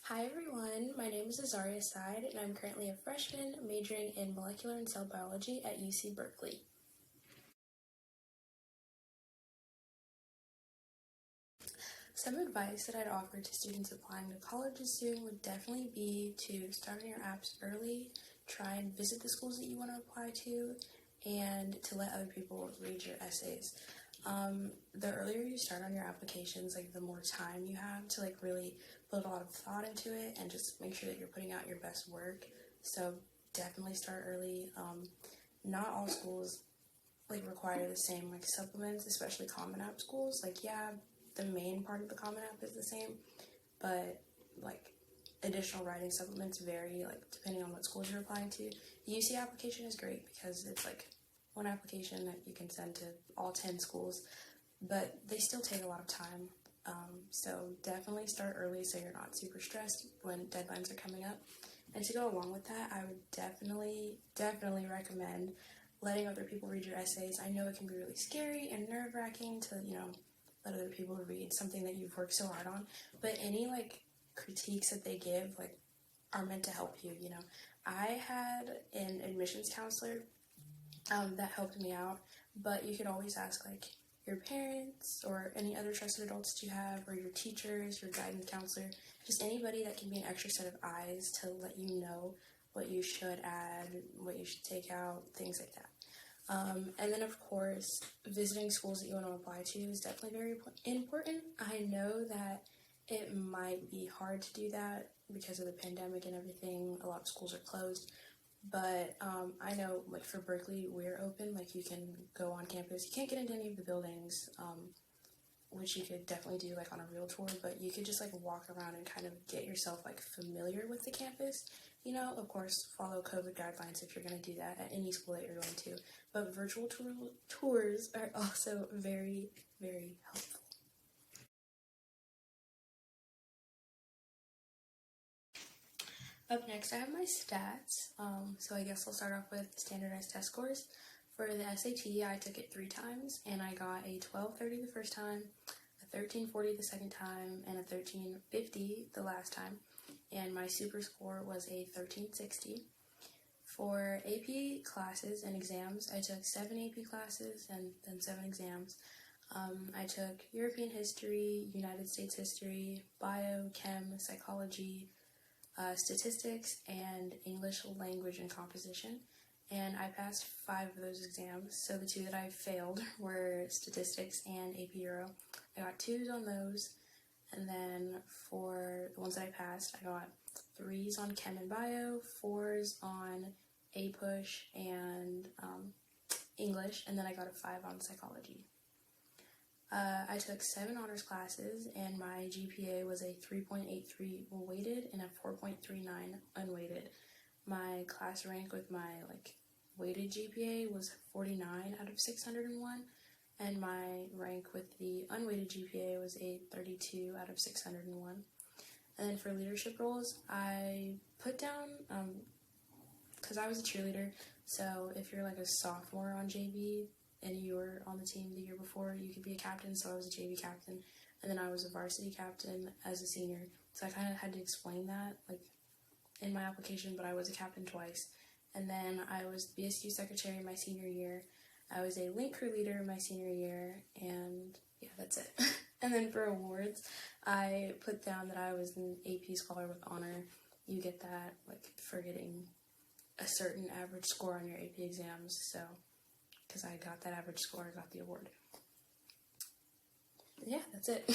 Hi everyone, my name is Azariah and I'm currently a freshman majoring in molecular and cell biology at UC Berkeley. Some advice that I'd offer to students applying to colleges soon would definitely be to start on your apps early, try and visit the schools that you want to apply to, and to let other people read your essays. The earlier you start on your applications, the more time you have to really put a lot of thought into it and just make sure that you're putting out your best work. So definitely start early. Not all schools require the same supplements, especially Common App schools. The main part of the Common App is the same, but additional writing supplements vary depending on what schools you're applying to. The UC application is great because it's one application that you can send to all 10 schools, but they still take a lot of time. So definitely start early so you're not super stressed when deadlines are coming up. And to go along with that, I would definitely recommend letting other people read your essays. I know it can be really scary and nerve-wracking to, let other people read something that you've worked so hard on, but any critiques that they give are meant to help you. I had an admissions counselor that helped me out, but you could always ask your parents or any other trusted adults that you have, or your teachers, your guidance counselor, just anybody that can be an extra set of eyes to let you know what you should add, what you should take out, things like that. And then, of course, visiting schools that you want to apply to is definitely very important. I know that it might be hard to do that because of the pandemic and everything. A lot of schools are closed. But I know, for Berkeley, we're open. You can go on campus. You can't get into any of the buildings, which you could definitely do, on a real tour. But you could just, walk around and kind of get yourself, familiar with the campus. Of course, follow COVID guidelines if you're going to do that at any school that you're going to. But virtual tours are also very, very helpful. Up next, I have my stats. So I guess I'll start off with standardized test scores. For the SAT, I took it 3 times, and I got a 1230 the first time, a 1340 the second time, and a 1350 the last time. And my super score was a 1360. For AP classes and exams, I took 7 AP classes and then 7 exams. I took European history, United States history, bio, chem, psychology, statistics, and English language and composition. And I passed 5 of those exams, so the 2 that I failed were statistics and AP Euro. I got 2s on those, and then for the ones that I passed, I got 3s on chem and bio, 4s on APUSH and English, and then I got a 5 on psychology. I took 7 honors classes, and my GPA was a 3.83 weighted and a 4.39 unweighted. My class rank with my weighted GPA was 49 out of 601, and my rank with the unweighted GPA was a 32 out of 601. And then for leadership roles, I put down, because I was a cheerleader, so if you're a sophomore on JV, and you were on the team the year before, you could be a captain, so I was a JV captain, and then I was a varsity captain as a senior, so I kind of had to explain that, in my application, but I was a captain twice. And then I was BSU secretary my senior year, I was a link crew leader my senior year, and yeah, that's it. And then for awards, I put down that I was an AP Scholar with Honor. You get that, for getting a certain average score on your AP exams, so because I got that average score, I got the award. Yeah, that's it.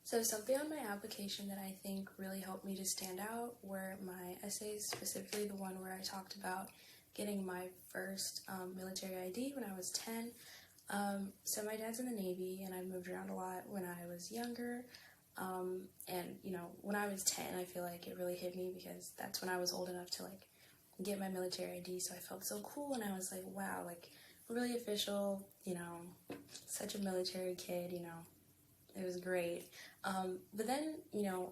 So something on my application that I think really helped me to stand out were my essays, specifically the one where I talked about getting my first military ID when I was 10. So my dad's in the Navy, and I moved around a lot when I was younger. And, when I was 10, I feel like it really hit me because that's when I was old enough to, get my military ID, so I felt so cool, and I was like, wow, really official, such a military kid, it was great. But then,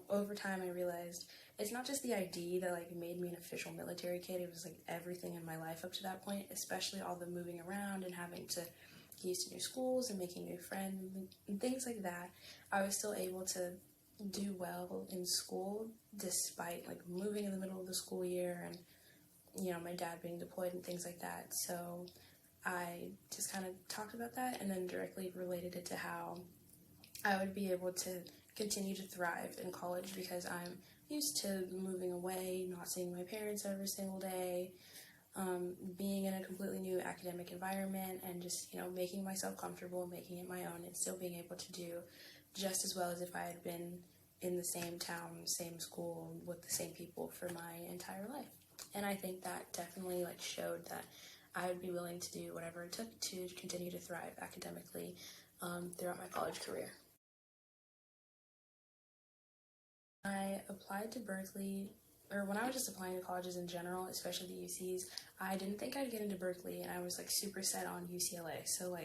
over time I realized it's not just the ID that, made me an official military kid, it was, everything in my life up to that point, especially all the moving around and having to used to new schools and making new friends and things like that, I was still able to do well in school despite like moving in the middle of the school year and my dad being deployed and things like that. So I just kind of talked about that and then directly related it to how I would be able to continue to thrive in college because I'm used to moving away, not seeing my parents every single day, being in a completely new academic environment, and just making myself comfortable, making it my own, and still being able to do just as well as if I had been in the same town, same school, with the same people for my entire life. And I think that definitely showed that I would be willing to do whatever it took to continue to thrive academically throughout my college career. I applied to Berkeley, or when I was just applying to colleges in general, especially the UCs, I didn't think I'd get into Berkeley, and I was super set on UCLA. So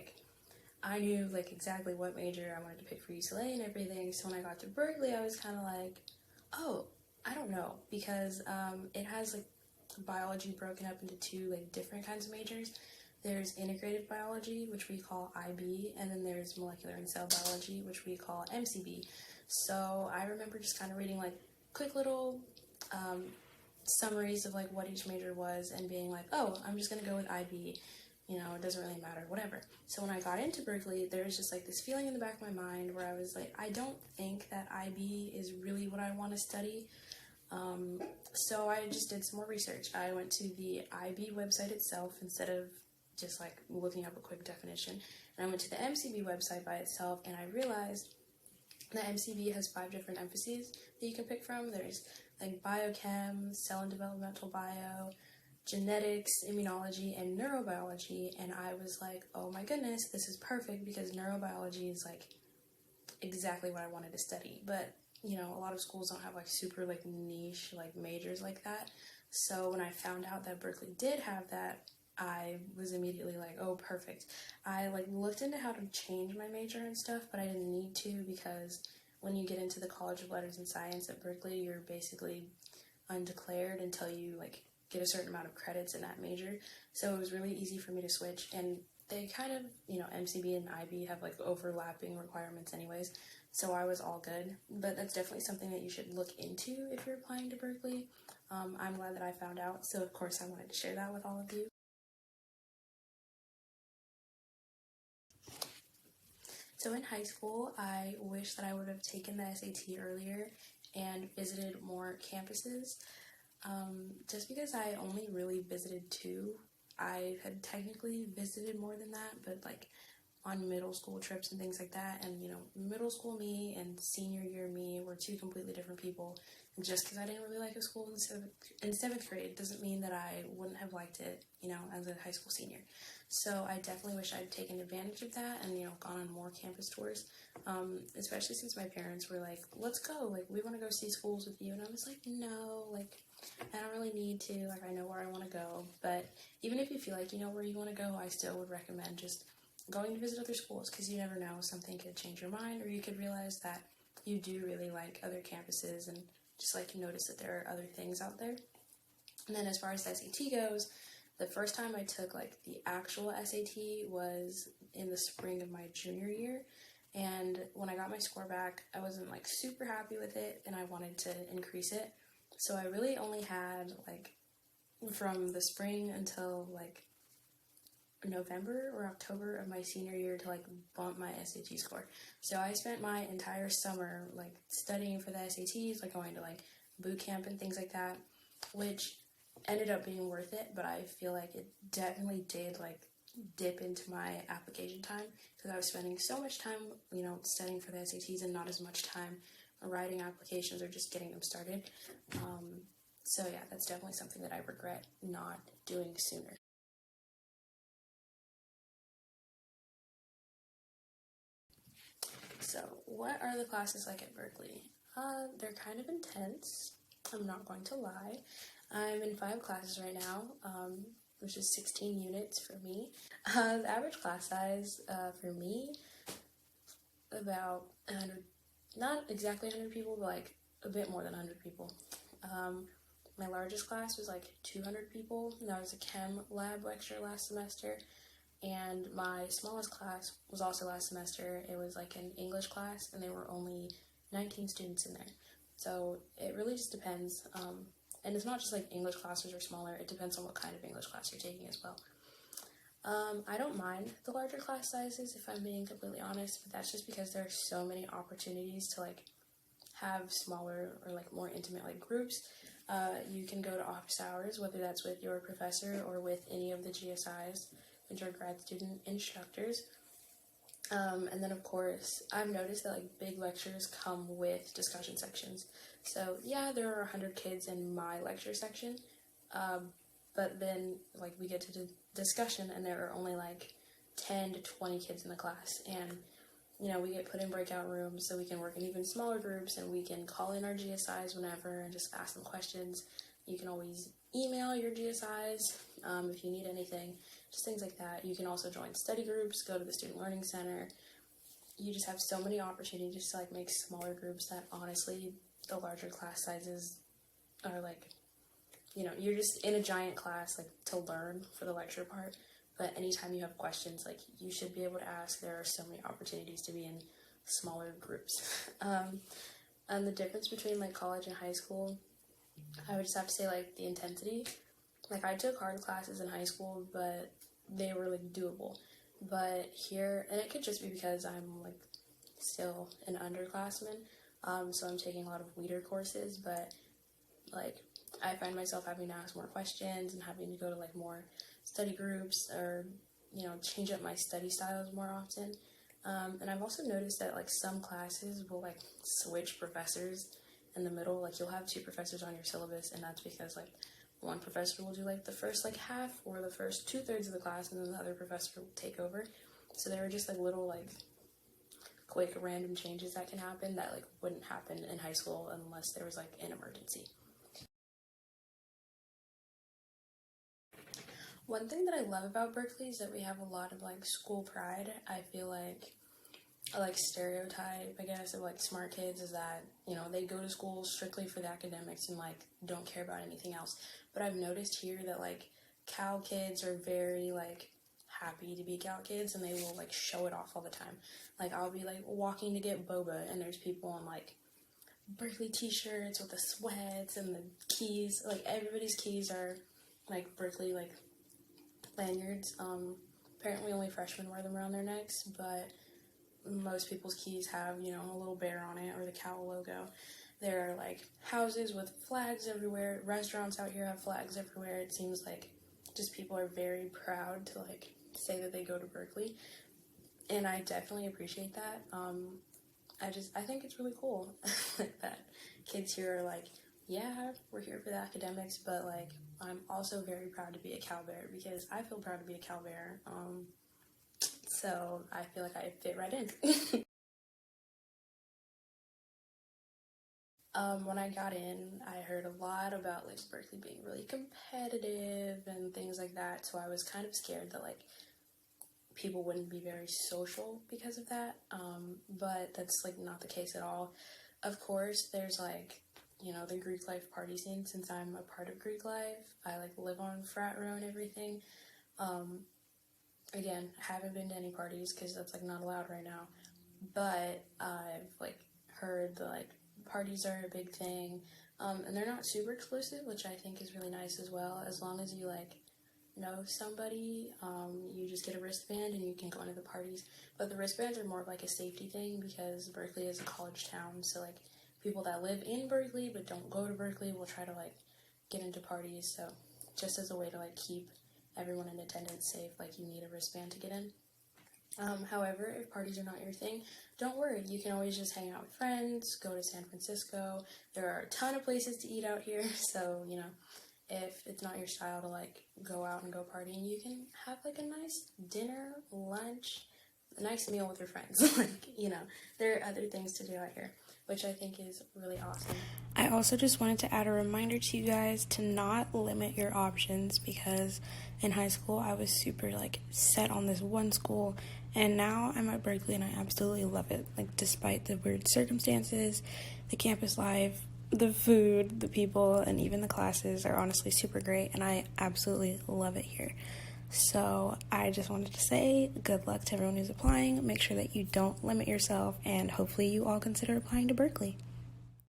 I knew exactly what major I wanted to pick for UCLA and everything. So when I got to Berkeley, I was kind of oh, I don't know, because it has biology broken up into two different kinds of majors. There's integrated biology, which we call IB, and then there's molecular and cell biology, which we call MCB. So I remember just kind of reading quick little summaries of what each major was and being oh, I'm just gonna go with IB. It doesn't really matter, whatever. So when I got into Berkeley, there was just this feeling in the back of my mind where I was I don't think that IB is really what I want to study. So I just did some more research. I went to the IB website itself instead of just looking up a quick definition. And I went to the MCB website by itself, and I realized that MCB has 5 different emphases that you can pick from. There's biochem, cell and developmental bio, genetics, immunology, and neurobiology. And I was oh my goodness, this is perfect because neurobiology is exactly what I wanted to study. But a lot of schools don't have super niche majors like that. So when I found out that Berkeley did have that, I was immediately oh, perfect. I looked into how to change my major and stuff, but I didn't need to because when you get into the College of Letters and Science at Berkeley, you're basically undeclared until you get a certain amount of credits in that major. So it was really easy for me to switch, and they kind of, MCB and IB have overlapping requirements anyways, so I was all good. But that's definitely something that you should look into if you're applying to Berkeley. I'm glad that I found out, so of course I wanted to share that with all of you. So in high school, I wish that I would have taken the SAT earlier and visited more campuses. Just because I only really visited 2, I had technically visited more than that, but on middle school trips and things like that. And middle school me and senior year me were 2 completely different people. And just because I didn't really like a school in 7th grade doesn't mean that I wouldn't have liked it, as a high school senior. So I definitely wish I'd taken advantage of that and gone on more campus tours, especially since my parents were let's go, we want to go see schools with you. And I was no, I don't really need to, I know where I want to go. But even if you feel you know where you want to go, I still would recommend just going to visit other schools, because you never know, something could change your mind, or you could realize that you do really like other campuses and just notice that there are other things out there. And then as far as the SAT goes, the first time I took the actual SAT was in the spring of my junior year, and when I got my score back, I wasn't super happy with it, and I wanted to increase it. So I really only had from the spring until November or October of my senior year to bump my SAT score. So I spent my entire summer studying for the SATs, going to boot camp and things like that, which ended up being worth it. But I feel it definitely did dip into my application time, because I was spending so much time studying for the SATs and not as much time writing applications or just getting them started. So yeah, that's definitely something that I regret not doing sooner. So what are the classes like at Berkeley? They're kind of intense, I'm not going to lie. I'm in 5 classes right now, which is 16 units for me. The average class size for me, about 100, not exactly 100 people, but a bit more than 100 people. My largest class was 200 people, and that was a chem lab lecture last semester. And my smallest class was also last semester. It was like an English class, and there were only 19 students in there. So it really just depends. And it's not just like English classes are smaller, it depends on what kind of English class you're taking as well. I don't mind the larger class sizes, if I'm being completely honest, but that's just because there are so many opportunities to like have smaller or like more intimate like groups. You can go to office hours, whether that's with your professor or with any of the GSIs, which are grad student instructors. And then of course, I've noticed that like big lectures come with discussion sections. So yeah, there are 100 kids in my lecture section, but then like we get to the discussion and there are only like 10 to 20 kids in the class, and you know, we get put in breakout rooms so we can work in even smaller groups, and we can call in our GSIs whenever and just ask them questions. You can always email your GSIs if you need anything, just things like that. You can also join study groups, go to the Student Learning Center. You just have so many opportunities to like make smaller groups that honestly the larger class sizes are like, you know, you're just in a giant class like to learn for the lecture part, but anytime you have questions, like you should be able to ask. There are so many opportunities to be in smaller groups. And the difference between like college and high school, I would just have to say like the intensity. Like I took hard classes in high school, but they were like doable. But here, and it could just be because I'm like still an underclassman, so I'm taking a lot of weeder courses, but like I find myself having to ask more questions and having to go to like more study groups, or you know, change up my study styles more often. And I've also noticed that like some classes will like switch professors in the middle. Like you'll have two professors on your syllabus, and that's because like one professor will do like the first like half or the first 2/3 of the class, and then the other professor will take over. So there are just like little like quick random changes that can happen that like wouldn't happen in high school unless there was like an emergency. One thing that I love about Berkeley is that we have a lot of like school pride. I feel like a like stereotype, I guess, of like smart kids is that, you know, they go to school strictly for the academics and like don't care about anything else. But I've noticed here that like Cal kids are very like happy to be Cal kids, and they will like show it off all the time. Like I'll be like walking to get boba, and there's people in like Berkeley t-shirts with the sweats and the keys. Like everybody's keys are like Berkeley like lanyards. Apparently only freshmen wear them around their necks, but most people's keys have, you know, a little bear on it or the cow logo. There are like houses with flags everywhere. Restaurants out here have flags everywhere. It seems like just people are very proud to like say that they go to Berkeley, and I definitely appreciate that. I think it's really cool like that kids here are like, yeah, we're here for the academics, but like I'm also very proud to be a Cal Bear, because I feel proud to be a Cal Bear. So I feel like I fit right in. When I got in, I heard a lot about like Berkeley being really competitive and things like that, so I was kind of scared that like people wouldn't be very social because of that, but that's like not the case at all. Of course, there's like, you know, the Greek life party scene. Since I'm a part of Greek life, I like live on frat row and everything. Again, haven't been to any parties because that's like not allowed right now, but I've like heard that like parties are a big thing, and they're not super exclusive, which I think is really nice as well. As long as you like know somebody, you just get a wristband and you can go into the parties. But the wristbands are more of like a safety thing, because Berkeley is a college town, so like people that live in Berkeley but don't go to Berkeley will try to like get into parties. So just as a way to like keep everyone in attendance safe, like you need a wristband to get in. However, if parties are not your thing, don't worry. You can always just hang out with friends, go to San Francisco. There are a ton of places to eat out here, so, you know, if it's not your style to, like, go out and go partying, you can have, like, a nice dinner, lunch, a nice meal with your friends. Like, you know, there are other things to do out here, which I think is really awesome. I also just wanted to add a reminder to you guys to not limit your options, because in high school I was super like set on this one school, and now I'm at Berkeley and I absolutely love it. Like despite the weird circumstances, the campus life, the food, the people, and even the classes are honestly super great, and I absolutely love it here. So I just wanted to say good luck to everyone who's applying. Make sure that you don't limit yourself, and hopefully you all consider applying to Berkeley.